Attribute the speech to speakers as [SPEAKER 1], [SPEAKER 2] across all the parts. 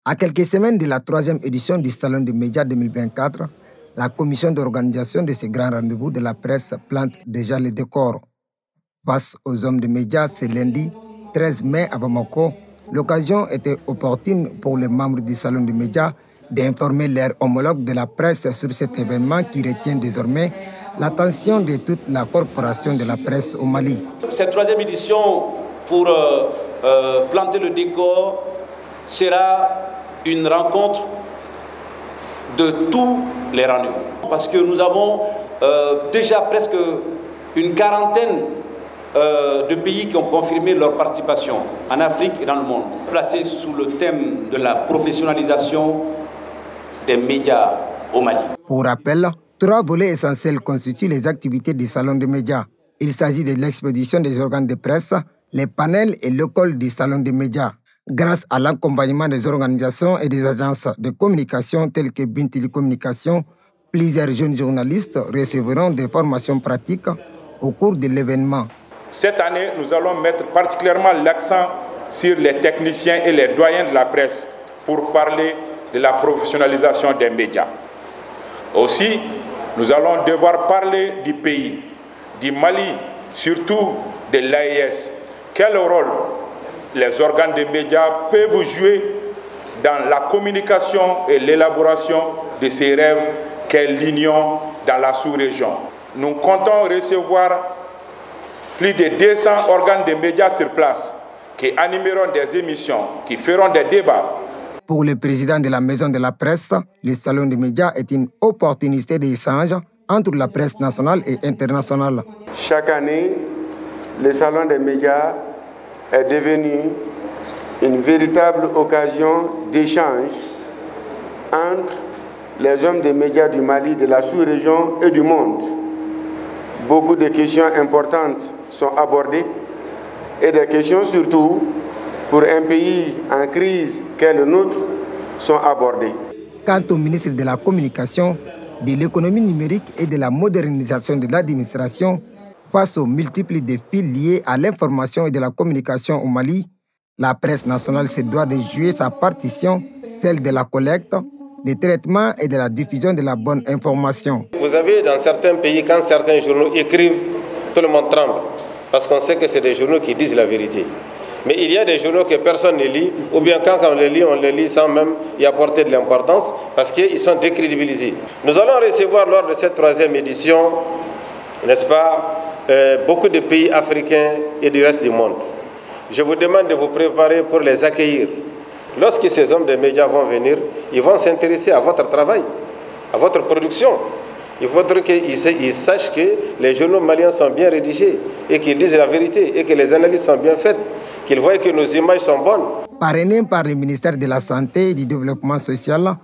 [SPEAKER 1] À quelques semaines de la 3e édition du Salon des médias 2024, la commission d'organisation de ce grand rendez-vous de la presse plante déjà les décors. Face aux hommes de médias, ce lundi 13 mai à Bamako, l'occasion était opportune pour les membres du Salon des médias d'informer leurs homologues de la presse sur cet événement qui retient désormais l'attention de toute la corporation de la presse au Mali.
[SPEAKER 2] Cette 3e édition, pour planter le décor, sera une rencontre de tous les rendez-vous. Parce que nous avons déjà presque une quarantaine de pays qui ont confirmé leur participation en Afrique et dans le monde, placés sous le thème de la professionnalisation des médias au Mali.
[SPEAKER 1] Pour rappel, 3 volets essentiels constituent les activités du Salon des médias. Il s'agit de l'expédition des organes de presse, les panels et l'école du Salon des médias. Grâce à l'accompagnement des organisations et des agences de communication telles que Bintili Communication, plusieurs jeunes journalistes recevront des formations pratiques au cours de l'événement.
[SPEAKER 3] Cette année, nous allons mettre particulièrement l'accent sur les techniciens et les doyens de la presse pour parler de la professionnalisation des médias. Aussi, nous allons devoir parler du pays, du Mali, surtout de l'AES. Quel rôle les organes des médias peuvent jouer dans la communication et l'élaboration de ces rêves qu'est l'union dans la sous-région. Nous comptons recevoir plus de 200 organes de médias sur place qui animeront des émissions, qui feront des débats.
[SPEAKER 1] Pour le président de la Maison de la Presse, le Salon des médias est une opportunité d'échange entre la presse nationale et internationale.
[SPEAKER 4] Chaque année, le Salon des médias est devenu une véritable occasion d'échange entre les hommes des médias du Mali, de la sous-région et du monde. Beaucoup de questions importantes sont abordées et des questions surtout pour un pays en crise qu'est le nôtre sont abordées.
[SPEAKER 1] Quant au ministre de la Communication, de l'économie numérique et de la modernisation de l'administration, face aux multiples défis liés à l'information et de la communication au Mali, la presse nationale se doit de jouer sa partition, celle de la collecte, du traitement et de la diffusion de la bonne information.
[SPEAKER 5] Vous avez dans certains pays, quand certains journaux écrivent, tout le monde tremble, parce qu'on sait que c'est des journaux qui disent la vérité. Mais il y a des journaux que personne ne lit, ou bien quand on les lit sans même y apporter de l'importance, parce qu'ils sont décrédibilisés. Nous allons recevoir lors de cette 3e édition, n'est-ce pas, beaucoup de pays africains et du reste du monde. Je vous demande de vous préparer pour les accueillir. Lorsque ces hommes des médias vont venir, ils vont s'intéresser à votre travail, à votre production. Il faudrait qu'ils sachent que les journaux maliens sont bien rédigés et qu'ils disent la vérité et que les analyses sont bien faites, qu'ils voient que nos images sont bonnes.
[SPEAKER 1] Parrainé par le ministère de la Santé et du Développement social,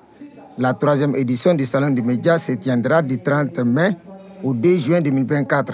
[SPEAKER 1] la 3e édition du Salon des médias se tiendra du 30 mai au 2 juin 2024.